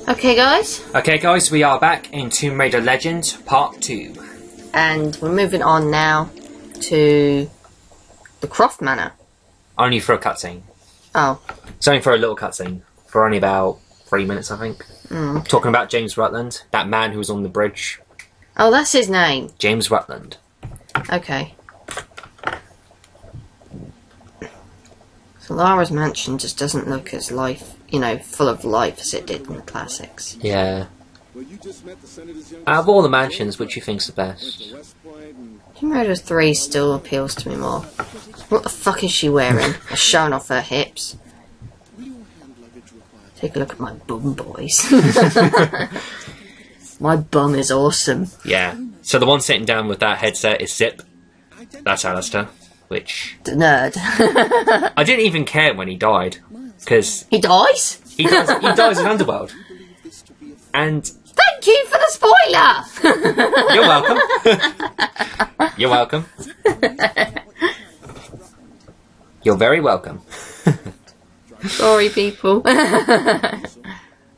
Okay, guys. Okay, guys, we are back in Tomb Raider Legends Part 2. And we're moving on now to the Croft Manor. Only for a cutscene. Oh. It's only for a little cutscene. For only about 3 minutes, I think. Talking about James Rutland, that man who was on the bridge. Oh, that's his name. James Rutland. Okay. So Lara's mansion just doesn't look as full of life as it did in the classics. Yeah. Out of all the mansions, which you think's the best? Tomb Raider 3 still appeals to me more. What the fuck is she wearing? Showing off her hips. Take a look at my bum, boys. My bum is awesome. Yeah. So the one sitting down with that headset is Zip. That's Alistair. Which... The nerd. I didn't even care when he died. Because... He dies? He dies in Underworld. And... Thank you for the spoiler! You're welcome. You're welcome. You're very welcome. Sorry, people.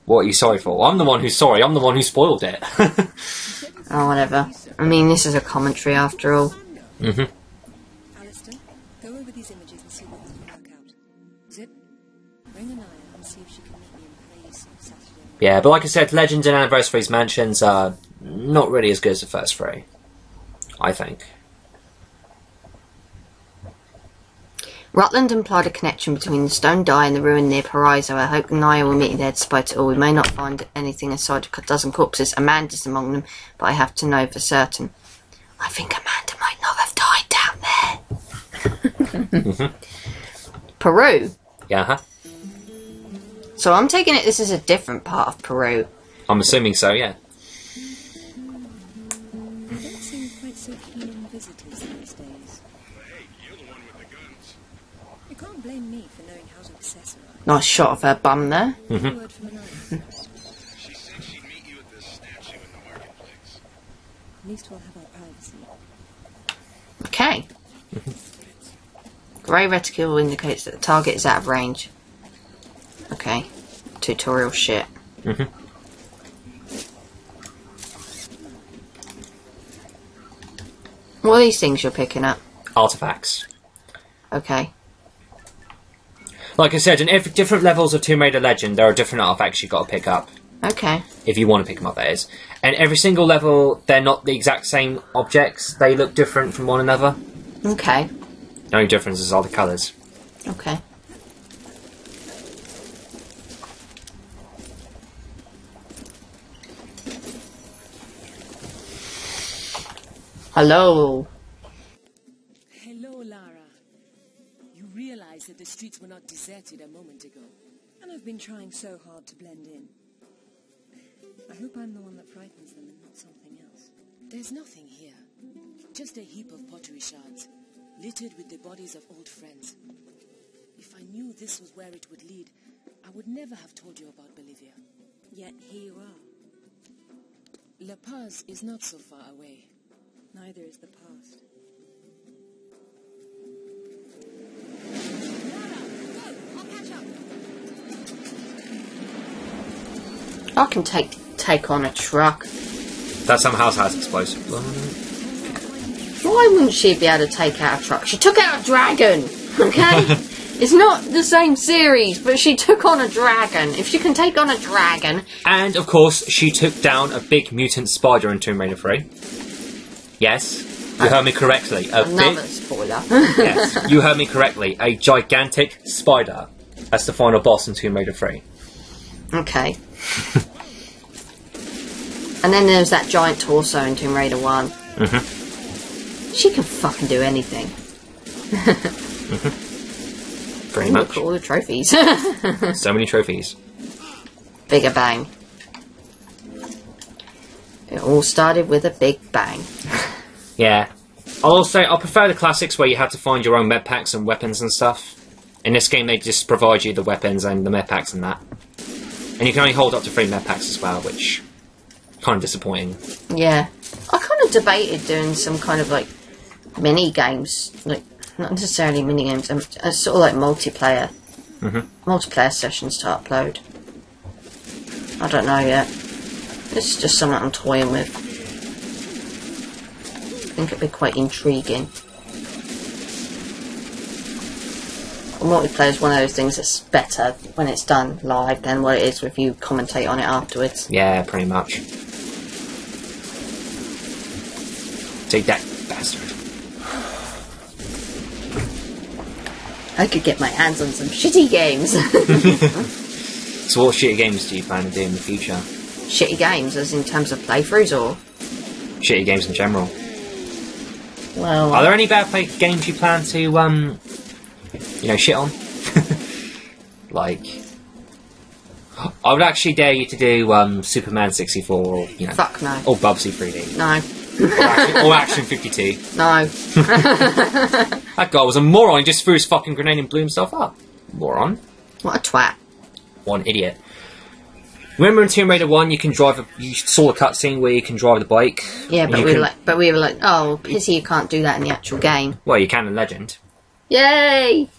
What are you sorry for? I'm the one who's sorry. I'm the one who spoiled it. Oh, whatever. I mean, this is a commentary after all. Mm-hmm. Alistair, go over these images and see what we can work out. Zip, bring Lara and see if she can meet me in Paraiso Saturday. Yeah, but like I said, Legends and Anniversaries mansions are not really as good as the first three. I think. Rutland implied a connection between the stone die and the ruin near Paraiso. I hope Naya will meet you there despite it all. We may not find anything aside a dozen corpses. Amanda's among them, but I have to know for certain. I think Amanda might not have died down there. Peru? Yeah, So I'm taking it this is a different part of Peru. I'm assuming so, yeah. They don't seem quite so keen on visitors these days. You can't blame me for knowing how to assess her. Nice shot of her bum there. Word from Lara. She said she'd meet you at the statue in the marketplace. At least we'll have our privacy. Okay. Grey reticule indicates that the target is out of range. Okay. Tutorial shit. What are these things you're picking up? Artifacts. Okay. Like I said, in every different levels of Tomb Raider Legend, there are different artifacts you've got to pick up. Okay. If you want to pick them up, that is. And every single level, they're not the exact same objects. They look different from one another. Okay. The only differences are the colours. Okay. Hello. Hello, Lara. You realize that the streets were not deserted a moment ago. And I've been trying so hard to blend in. I hope I'm the one that frightens them and not something else. There's nothing here. Just a heap of pottery shards, littered with the bodies of old friends. If I knew this was where it would lead, I would never have told you about Bolivia. Yet here you are. La Paz is not so far away. Neither is the past. I can take on a truck. That somehow has explosive. Why wouldn't she be able to take out a truck? She took out a dragon, okay? It's not the same series, but she took on a dragon. If she can take on a dragon... And, of course, she took down a big mutant spider in Tomb Raider 3. Yes, you heard me correctly. Another spoiler. Yes, you heard me correctly. A gigantic spider. That's the final boss in Tomb Raider 3. Okay. And then there's that giant torso in Tomb Raider 1. She can fucking do anything. Pretty much. Look at all the trophies. So many trophies. Bigger bang. It all started with a big bang. Yeah. I'll prefer the classics where you had to find your own med packs and weapons and stuff. In this game, they just provide you the weapons and the med packs and that. And you can only hold up to 3 med packs as well, which kind of disappointing. Yeah. I kind of debated doing some kind of like mini games, like not necessarily mini games, sort of like multiplayer sessions to upload. I don't know yet. It's just something I'm toying with. I think it'd be quite intriguing. Multiplayer is one of those things that's better when it's done live than what it is if you commentate on it afterwards. Yeah, pretty much. Take that, bastard. I could get my hands on some shitty games. So what shitty games do you plan to do in the future? Shitty games, as in terms of playthroughs, or? Shitty games in general. Well... Are there any bad games you plan to, you know, shit on? Like... I would actually dare you to do, Superman 64, or, you know... Fuck no. Or Bubsy 3D. No. Or Action 52. No. That guy was a moron, he just threw his fucking grenade and blew himself up. Moron. What a twat. One idiot. Remember in Tomb Raider 1 you can drive you saw a cutscene where you can drive the bike? Yeah, but we were like, oh, pity you can't do that in the actual game. Well, you can in Legend. Yay!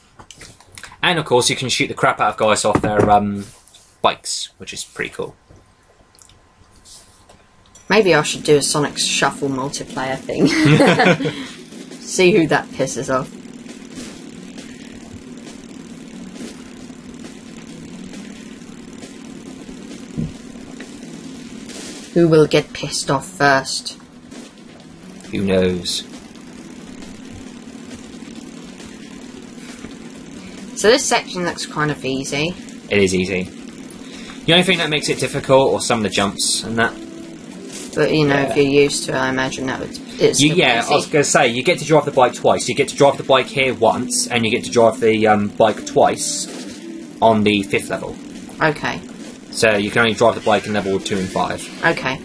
And of course you can shoot the crap out of guys off their bikes, which is pretty cool. Maybe I should do a Sonic Shuffle multiplayer thing. See who that pisses off. Who will get pissed off first? Who knows? So this section looks kind of easy. It is easy. The only thing that makes it difficult are some of the jumps and that. But you know, Yeah. if you're used to it, I imagine that it's still Yeah, easy. I was going to say, you get to drive the bike twice. You get to drive the bike here once, and you get to drive the bike twice on the 5th level. Okay. So you can only drive the bike in level 2 and 5. Okay.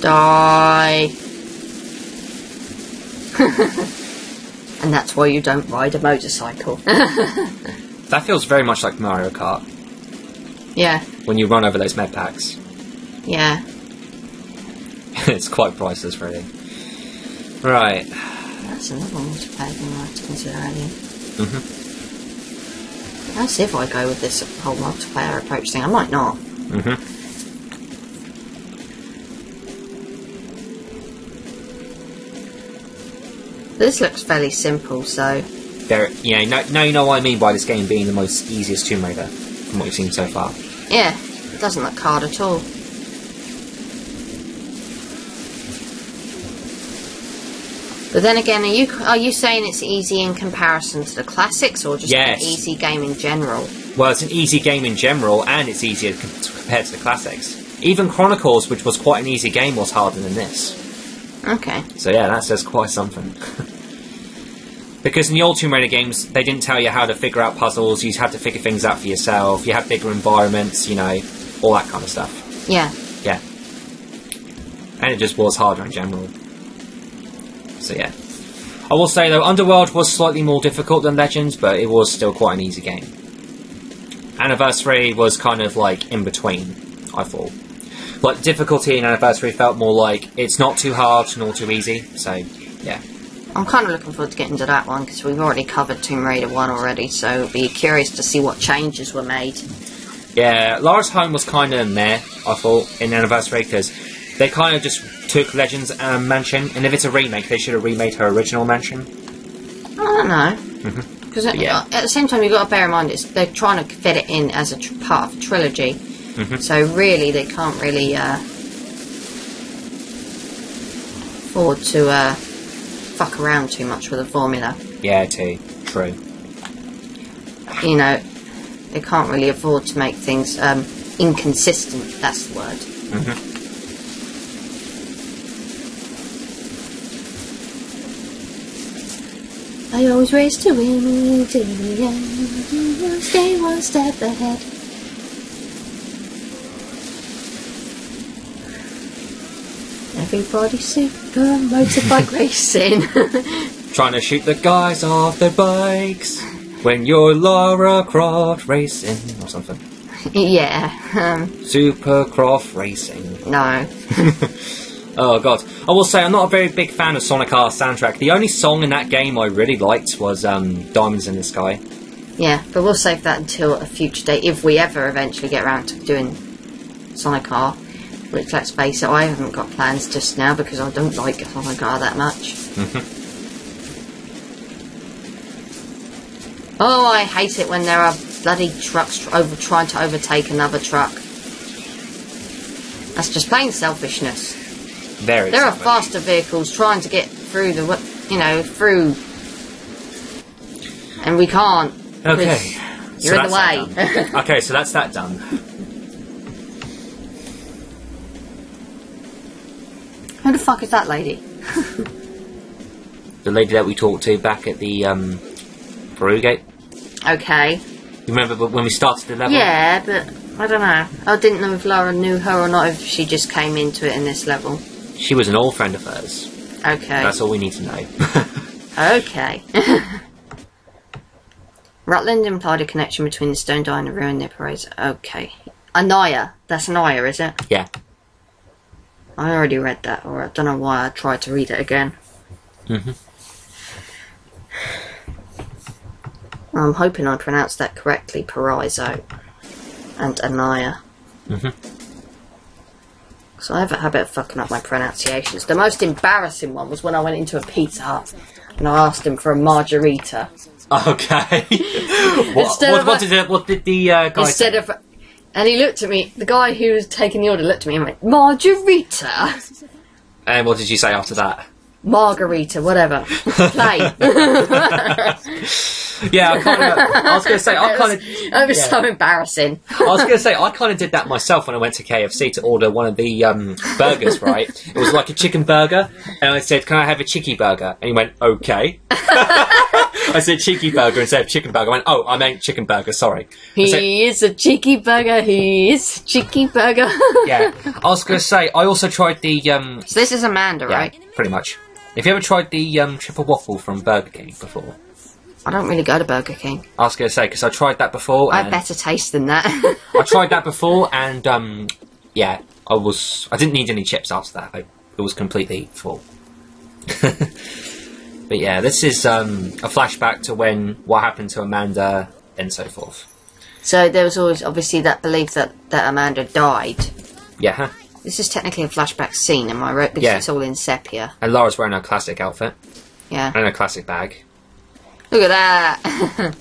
Die. And that's why you don't ride a motorcycle. That feels very much like Mario Kart, Yeah. when you run over those med packs. Yeah. It's quite priceless, really. Right. That's another multiplayer thing I have to consider earlier. Mhm. Let's see if I go with this whole multiplayer approach thing. I might not. Mhm. This looks fairly simple, so... There, now you know what I mean by this game being the most easiest Tomb Raider from what you've seen so far. Yeah, it doesn't look hard at all. But then again, are you saying it's easy in comparison to the classics, or just Yes. an easy game in general? Well, it's an easy game in general, and it's easier compared to the classics. Even Chronicles, which was quite an easy game, was harder than this. Okay. So yeah, that says quite something. Because in the old Tomb Raider games, they didn't tell you how to figure out puzzles, you had to figure things out for yourself, you had bigger environments, you know, all that kind of stuff. Yeah. Yeah. And it just was harder in general. So yeah. I will say though, Underworld was slightly more difficult than Legends, but it was still quite an easy game. Anniversary was kind of like in between, I thought. Like, difficulty in Anniversary felt more like it's not too hard nor too easy, so yeah. I'm kind of looking forward to getting to that one, because we've already covered Tomb Raider 1 already, so it'll be curious to see what changes were made. Yeah, Lara's home was kind of meh, I thought, in Anniversary, because they kind of just took Legends mansion, and if it's a remake, they should have remade her original mansion. I don't know. Because Yeah. at the same time, you've got to bear in mind they're trying to fit it in as a part of a trilogy. So really, they can't really afford to fuck around too much with the formula. Yeah, too. True. You know, they can't really afford to make things inconsistent. That's the word. I always race to win to the end. Stay one step ahead. Everybody's super motorbike racing. Trying to shoot the guys off their bikes when you're Lara Croft racing, or something. Yeah. Super Croft racing. No. Oh god. I will say I'm not a very big fan of Sonic R's soundtrack. The only song in that game I really liked was Diamonds in the Sky. Yeah, but we'll save that until a future date, if we ever eventually get around to doing Sonic R. Which, let's face it, I haven't got plans just now because I don't like Sonic R that much. Oh, I hate it when there are bloody trucks trying to overtake another truck. That's just plain selfishness. Very There are selfish. faster vehicles trying to get through through. And we can't. Okay. You're in the that's way. that done. Okay, so that's that done. Who the fuck is that lady? The lady that we talked to back at the Peru gate. Okay. You remember when we started the level? Yeah, but I don't know. I didn't know if Lara knew her or not, if she just came into it in this level. She was an old friend of hers. Okay. That's all we need to know. Okay. Rutland implied a connection between the stone die and the ruin near Paraiso. Okay. Anaya. That's Anaya, is it? Yeah. I already read that, or I don't know why I tried to read it again. I'm hoping I pronounced that correctly, Paraiso and Anaya. So I have a habit of fucking up my pronunciations. The most embarrassing one was when I went into a Pizza Hut and I asked him for a margarita. Okay. what did the guy Instead say? of... And he looked at me, the guy who was taking the order looked at me and went, margarita? And what did you say after that? Margarita, whatever. Play. Yeah, I was going to say, It was so embarrassing. I was going to say, I kind of did that myself when I went to KFC to order one of the burgers, right? It was like a chicken burger, and I said, can I have a cheeky burger? And he went, okay. I said cheeky burger instead of chicken burger. I went, oh, I meant chicken burger, sorry. He is a cheeky burger, he is a cheeky burger. Yeah, I was going to say, I also tried the... So this is Amanda, yeah, right? pretty much. Have you ever tried the triple waffle from Burger King before? I don't really go to Burger King. I was going to say, because I tried that before. I have better taste than that. I tried that before, and yeah, I didn't need any chips after that. It was completely full. But yeah, this is a flashback to what happened to Amanda and so forth. So there was always obviously that belief that Amanda died. Yeah. This is technically a flashback scene, am I right? Because Yeah. it's all in sepia. And Lara's wearing her classic outfit Yeah. and a classic bag. Look at that.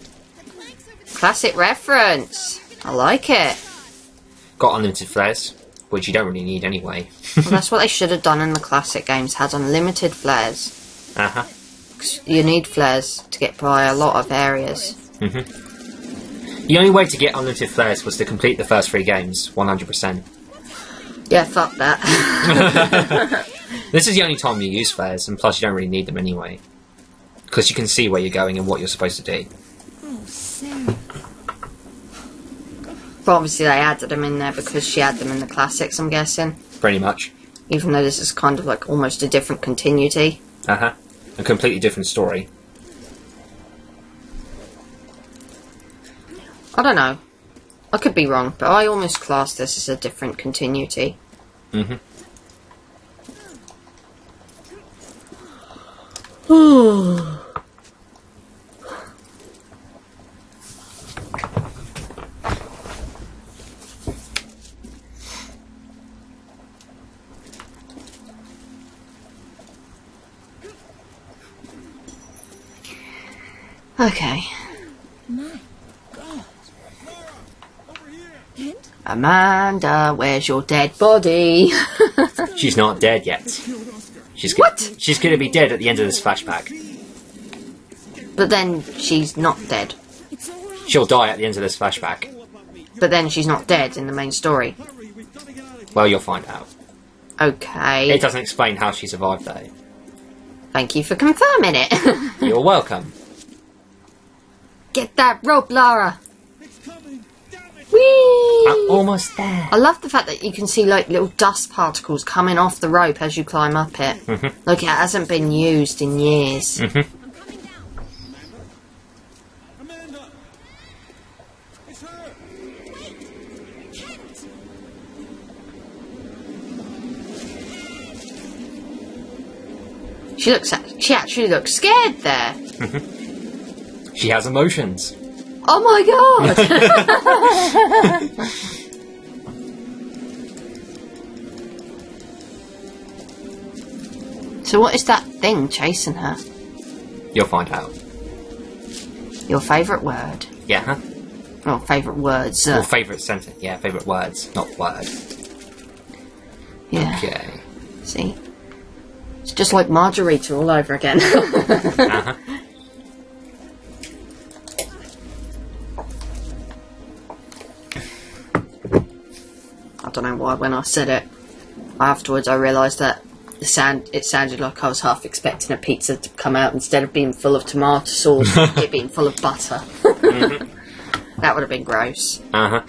Classic reference. I like it. Got unlimited flares, which you don't really need anyway. Well, that's what they should have done in the classic games. Had unlimited flares. Uh-huh. 'Cause you need flares to get by a lot of areas. The only way to get unlimited flares was to complete the first 3 games, 100%. Yeah, fuck that. This is the only time you use flares, and plus you don't really need them anyway. Because you can see where you're going and what you're supposed to do. But obviously they added them in there because she had them in the classics, I'm guessing. Pretty much. Even though this is kind of like almost a different continuity. Uh-huh. A completely different story. I don't know. I could be wrong, but I almost class this as a different continuity. Okay. Amanda, where's your dead body? She's not dead yet. What? She's going to be dead at the end of this flashback. But then she's not dead. She'll die at the end of this flashback. But then she's not dead in the main story. Well, you'll find out. Okay. It doesn't explain how she survived, though. Thank you for confirming it. You're welcome. Get that rope, Lara. Whee! I'm almost there. I love the fact that you can see like little dust particles coming off the rope as you climb up it. Like it hasn't been used in years. Amanda! It's her! She actually looks scared there. She has emotions. Oh my god! So what is that thing chasing her? You'll find out. Your favourite word? Yeah, huh? Oh, favourite words. Or favourite sentence. Yeah, favourite words, not word. Yeah. Okay. See? It's just like Margarita all over again. Uh-huh. I don't know why when I said it, afterwards I realised that it sounded like I was half expecting a pizza to come out instead of being full of tomato sauce, it being full of butter. Mm-hmm. That would have been gross. Uh-huh.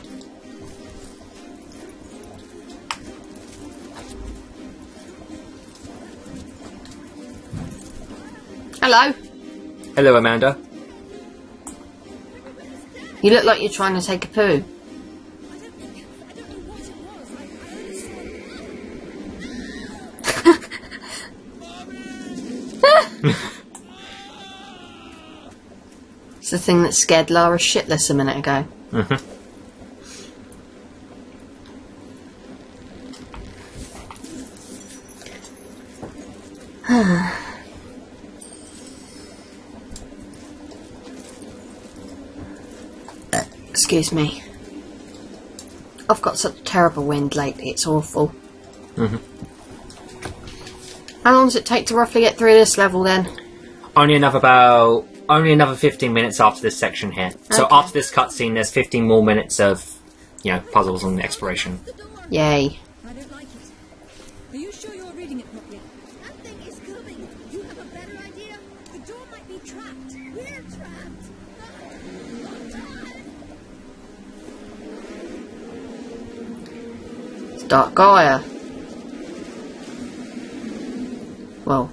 Hello. Hello, Amanda. You look like you're trying to take a poo. It's the thing that scared Lara shitless a minute ago. Mm-hmm. Excuse me. I've got such a terrible wind lately, it's awful. Mm-hmm. How long does it take to roughly get through this level then? Only another 15 minutes after this section here. So Okay. after this cutscene, there's 15 more minutes of, puzzles and exploration. Yay. I don't like it. Are you sure you're reading it properly? Nothing is coming. You have a better idea? The door might be trapped. We're trapped. It's Dark Gaia. Well.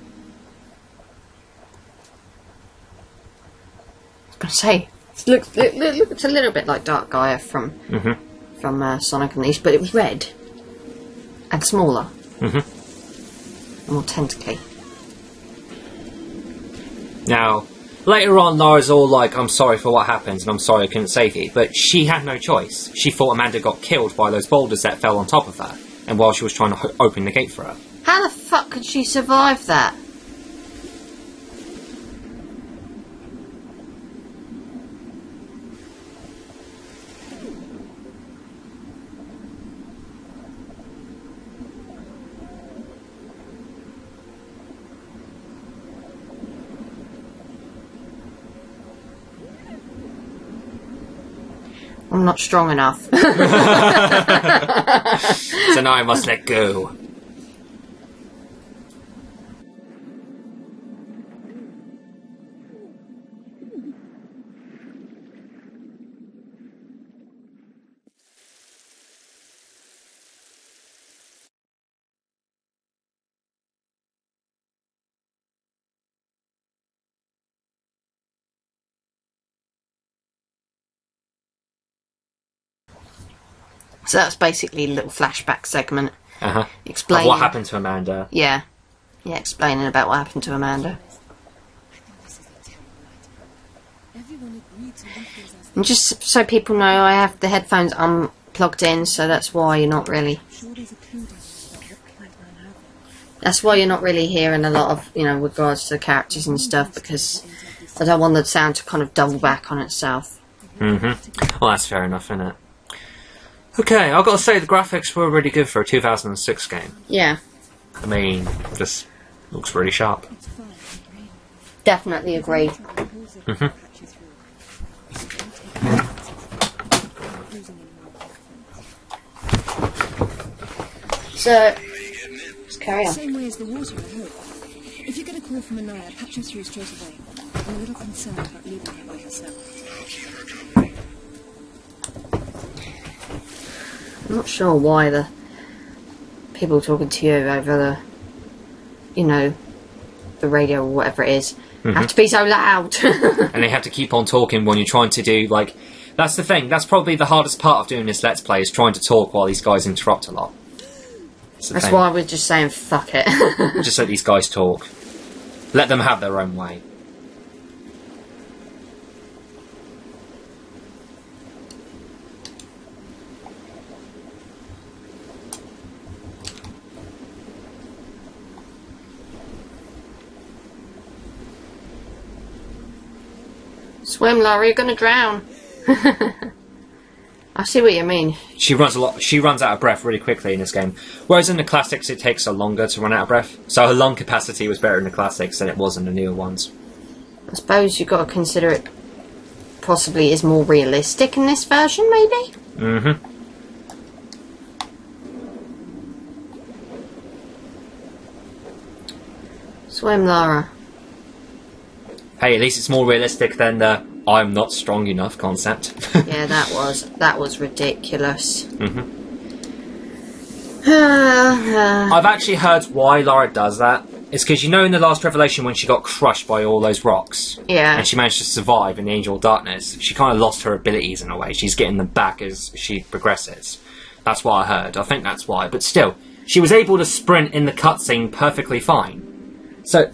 I was going to say, it looks a little bit like Dark Gaia from Sonic Unleashed, but it was red. And smaller. And more tentacly. Now, later on, Lara's all like, I'm sorry for what happened, and I'm sorry I couldn't save you. But she had no choice. She thought Amanda got killed by those boulders that fell on top of her, and while she was trying to open the gate for her. How the fuck could she survive that? I'm not strong enough. So now I must let go. So that's basically a little flashback segment. Of Explaining what happened to Amanda. Yeah. Yeah, explaining about what happened to Amanda. Everyone agreed to leave things as And just so people know, I have the headphones unplugged in, so that's why you're not really... sure there's a clue down there about what kind man have. That's why you're not really hearing a lot of, with regards to the characters and stuff, because I don't want the sound to kind of double back on itself. Well, that's fair enough, isn't it? Okay, I've got to say the graphics were really good for a 2006 game. Yeah, I mean, this looks really sharp. It's fine. Rain. definitely agree. Holes that can patch you through. Don't take losing any more. So, let's carry on. Same way as the water, I hope. If you get a call from Anaya, patch her through straight away. I'm a little concerned about leaving her by herself. I'm not sure why the people talking to you over the radio or whatever it is, have to be so loud. And they have to keep on talking when you're trying to do, that's the thing. That's probably the hardest part of doing this Let's Play, is trying to talk while these guys interrupt a lot. That's why we're just saying fuck it. Just let these guys talk. Let them have their own way. Swim, Lara, you're gonna drown. I see what you mean. She runs a lot. She runs out of breath really quickly in this game, whereas in the classics it takes her longer to run out of breath. So her lung capacity was better in the classics than it was in the newer ones. I suppose you've got to consider it possibly is more realistic in this version, maybe? Mm-hmm. Swim, Lara. Hey, at least it's more realistic than the "I'm not strong enough" concept. Yeah, that was ridiculous. Mm-hmm. I've actually heard why Lara does that. It's because, you know, in the last Revelation when she got crushed by all those rocks, Yeah. and she managed to survive in the Angel of Darkness, she kind of lost her abilities in a way. She's getting them back as she progresses. That's what I heard. I think that's why. But still, she was able to sprint in the cutscene perfectly fine. So,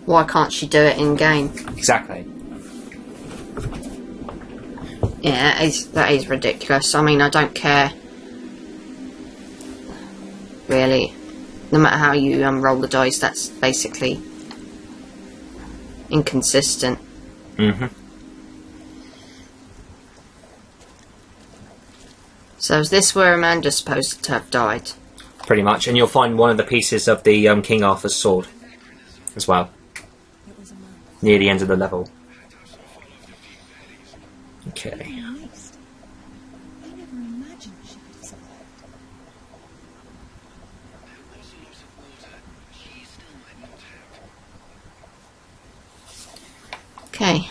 Why can't she do it in game? exactly. Yeah, that is ridiculous. I mean, I don't care. Really. No matter how you roll the dice, that's basically inconsistent. Mm-hmm. So is this where Amanda's supposed to have died? Pretty much. And you'll find one of the pieces of the King Arthur's sword as well, It was a man. near the end of the level. Okay. Amazed. I never imagined she could have survived. There was a loss of water. She still might not have. Okay.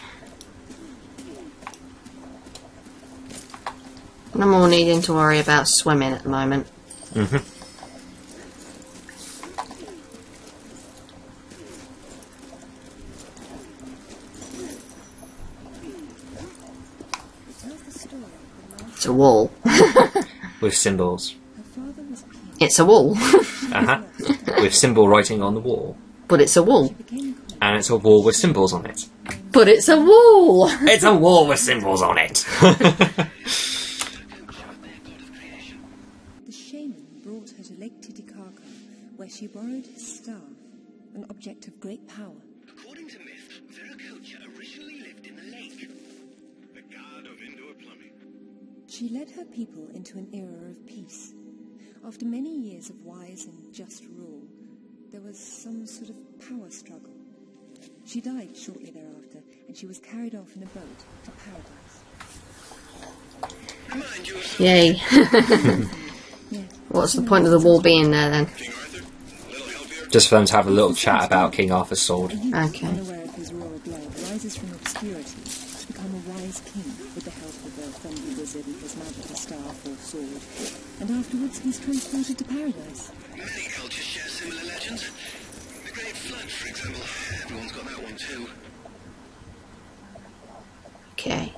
No more needing to worry about swimming at the moment. Mm-hmm. It tells the story of the last It's a wall. With symbols. her father was king. It's a wall. Uh-huh. With symbol writing on the wall. But it's a wall. Became queen. And it's a wall with symbols on it. But it's a wall! It's a wall with symbols on it! The shaman brought her to Lake Titicaca, where she borrowed his staff, an object of great power. According to myth, Viracocha originally lived in the lake. The god of indoor plumbing. She led her people into an era of peace. After many years of wise and just rule, there was some sort of power struggle. She died shortly thereafter, and she was carried off in a boat to paradise. Remind you of Yay. Yes. What's the point of the wall being there then? King Arthur? A little help here? Just for them to have a little chat about King Arthur's sword. A youth Okay. unaware of his royal blood rises from obscurity to become a wise king with the help of a friendly wizard and his magical staff or sword. And afterwards he's transported to paradise. Many cultures share similar legends. The Great Flood, for example. Everyone's got that one too. Okay.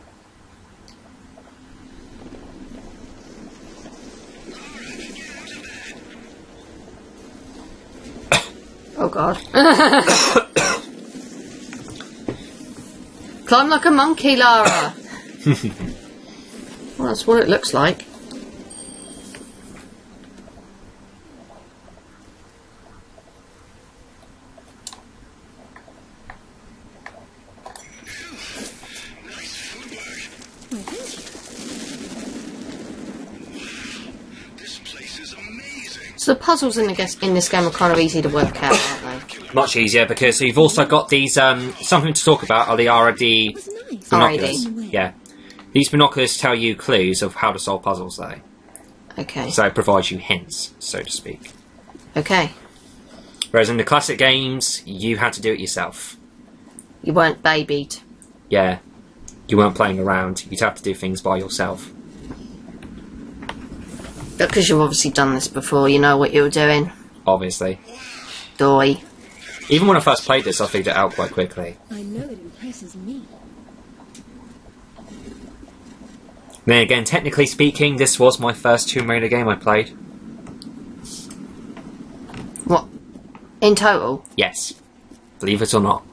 Oh god. Climb like a monkey, Lara! Well, that's what it looks like. Nice footwork. Why, thank you. This place is amazing. So the puzzles in this game are kind of easy to work out, aren't they? Much easier because you've also got these, something to talk about are the RD It was nice. binoculars. RD. Yeah. These binoculars tell you clues of how to solve puzzles though. Okay. So it provides you hints, so to speak. Okay. Whereas in the classic games, you had to do it yourself. You weren't babied. Yeah. You weren't playing around, you'd have to do things by yourself. Because you've obviously done this before, you know what you were doing. Obviously. Doy. Even when I first played this, I figured it out quite quickly. I know it impresses me. Then again, technically speaking, this was my first Tomb Raider game I played. What? In total? Yes. Believe it or not.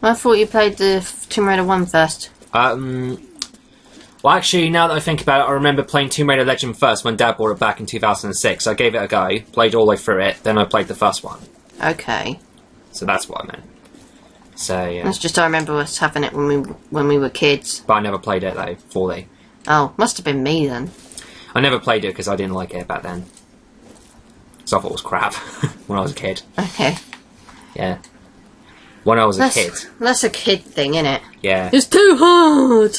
I thought you played the Tomb Raider 1 first. Well, actually, now that I think about it, I remember playing Tomb Raider Legend first when Dad brought it back in 2006. I gave it a go, played all the way through it, then I played the first one. Okay. So that's what I meant. So, yeah. It's just I remember us having it when we were kids. But I never played it, though, fully. Oh, must have been me then. I never played it because I didn't like it back then. So I thought it was crap when I was a kid. Okay. Yeah. When I was a kid. That's a kid thing, innit? Yeah. It's too hard!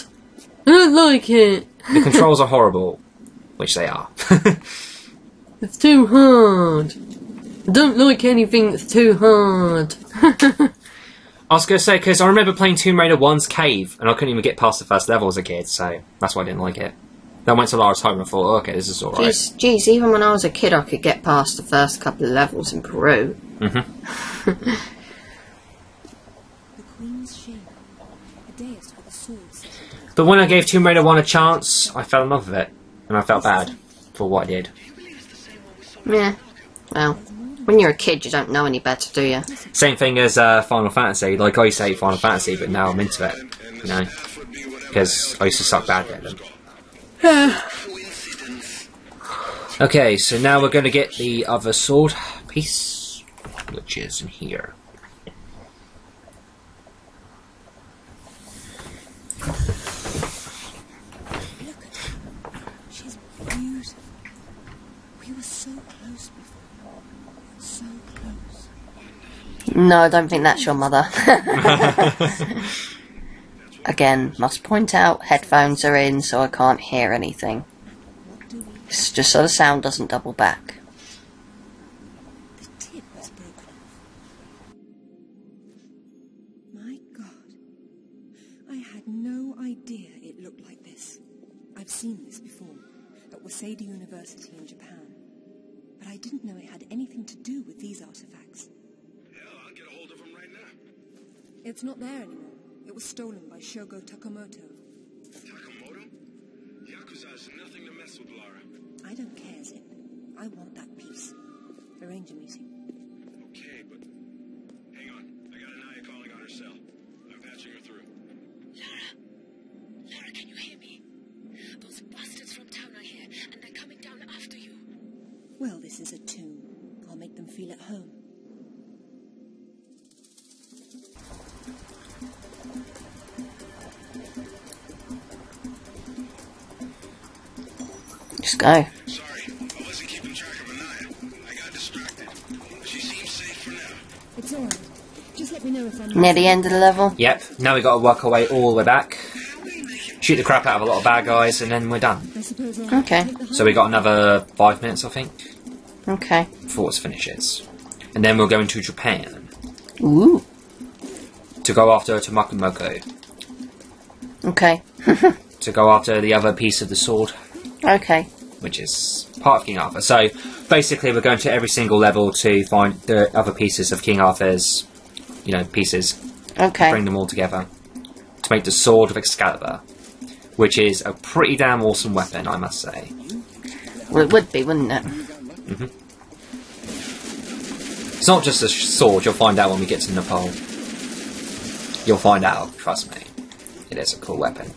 I don't like it! The controls are horrible. Which they are. It's too hard. I don't like anything that's too hard. I was going to say, because I remember playing Tomb Raider 1's Cave, and I couldn't even get past the first level as a kid, so that's why I didn't like it. Then I went to Lara's home and thought, oh, okay, this is alright. Jeez, even when I was a kid I could get past the first couple of levels in Peru. Mm-hmm. The Queen's Shame, a dais with a sword set. But when I gave Tomb Raider 1 a chance, I fell in love with it. And I felt bad for what I did. Yeah. Well, when you're a kid you don't know any better, do you? Same thing as Final Fantasy. Like, I used to hate Final Fantasy, but now I'm into it. You know? Because I used to suck bad at them. Okay, so now we're going to get the other sword piece, which is in here. Look at her. She's beautiful. We were so close before. So close. No, I don't think that's your mother. Again, must point out, headphones are in so I can't hear anything. It's just so the sound doesn't double back. The tip was broken off. My God. I had no idea it looked like this. I've seen this before, at Waseda University in Japan. But I didn't know it had anything to do with these artifacts. Yeah, I'll get a hold of him right now. It's not there anymore. It was stolen by Shogo Takamoto. Takamoto? Yakuza is nothing to mess with, Lara. I don't care, Zip. I want that piece. Arrange a meeting. Okay, but... Hang on. I got Anaya calling on her cell. I'm patching her through. Lara, can you hear me? Those bastards from town are here, and they're coming down after you. Well, this is a tomb. I'll make them feel at home. Just go. Sorry, I wasn't keeping track of Anaya. I got distracted. She seems safe for now. It's alright. Just let me know if I'm... Near the end of the level? Yep, now we've got to work our way all the way back, shoot the crap out of a lot of bad guys, and then we're done. I suppose I'll Okay. take the So we got another 5 minutes, I think, Okay. before it finishes. And then we'll go into Japan Ooh. to go after Tamakumoko, Okay. to go after the other piece of the sword, Okay. which is part of King Arthur. So basically we're going to every single level to find the other pieces of King Arthur's, you know, pieces, Okay. bring them all together to make the Sword of Excalibur, which is a pretty damn awesome weapon, I must say. Well, it would be, wouldn't it? It's not just a sword, you'll find out when we get to Nepal. You'll find out, trust me. It is a cool weapon.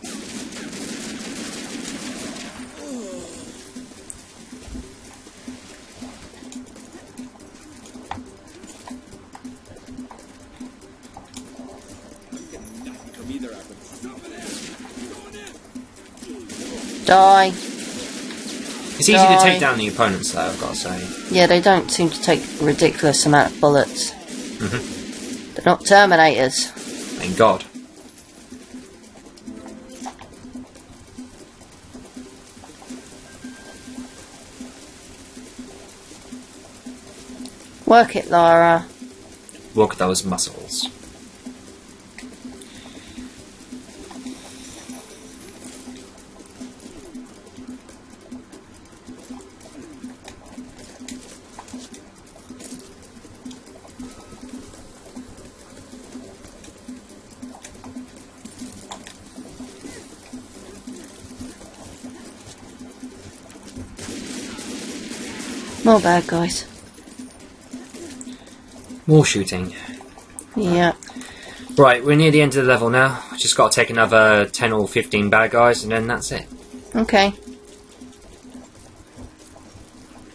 Die. It's easy to take down the opponents though, I've got to say. Yeah, they don't seem to take a ridiculous amount of bullets. They're not Terminators. Thank God. Work it, Lara. Work those muscles. More bad guys. More shooting. Yeah. Right, we're near the end of the level now. Just got to take another 10 or 15 bad guys, and then that's it. Okay.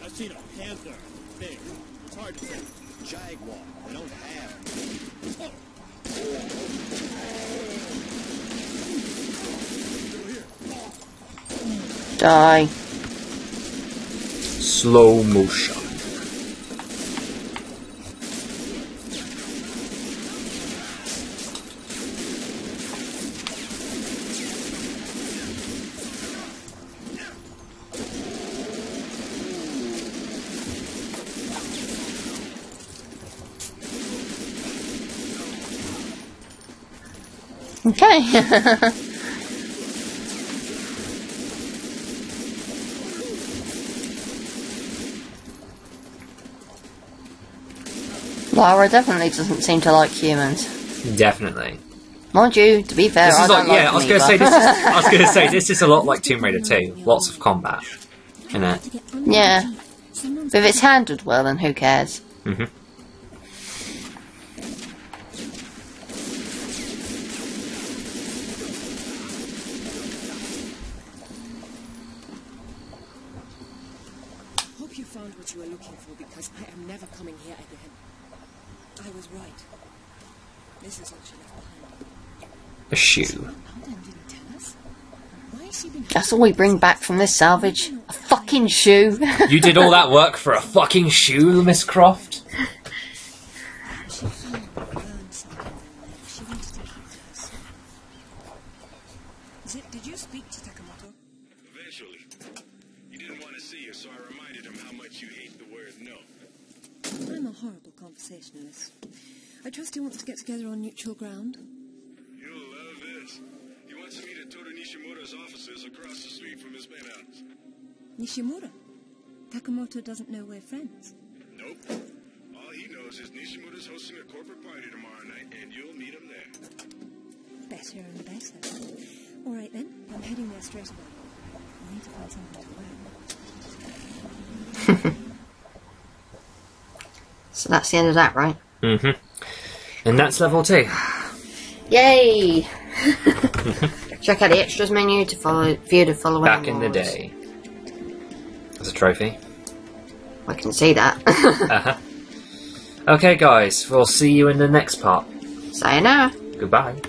I've seen a panther. Big. It's hard to say. Jaguar. They don't have. Die. Slow motion. Okay. Lara definitely doesn't seem to like humans. Definitely. Mind you, to be fair, This I is don't like, yeah, like I was them going to say either. I was going to say this is a lot like Tomb Raider 2. Lots of combat in it. Yeah. But if it's handled well, then who cares? Mm-hmm. Hope you found what you were looking for, because I am never coming here again. I was right. This is all she left behind. A shoe. Alden didn't tell us. Why has she been... That's all we bring back from this salvage. A fucking shoe. You did all that work for a fucking shoe, Miss Croft? She found and learned something from there. She wanted to keep to herself. Did you speak to Takamoto? Eventually. He didn't want to see you, so I reminded him how much you hate the word no. I'm a horrible conversationalist. I trust he wants to get together on neutral ground. You'll love this. He wants to meet at Toru Nishimura's offices across the street from his penthouse. Nishimura? Takamoto doesn't know we're friends. Nope. All he knows is Nishimura's hosting a corporate party tomorrow night, and you'll meet him there. Better and better. All right then, I'm heading there straight away. I need to find something to wear. So that's the end of that, right? Mm-hmm. And that's level 2. Yay! Check out the extras menu to view the following Back in the awards. day. As a trophy. I can see that. Uh-huh. Okay, guys, we'll see you in the next part. Sayonara. Goodbye.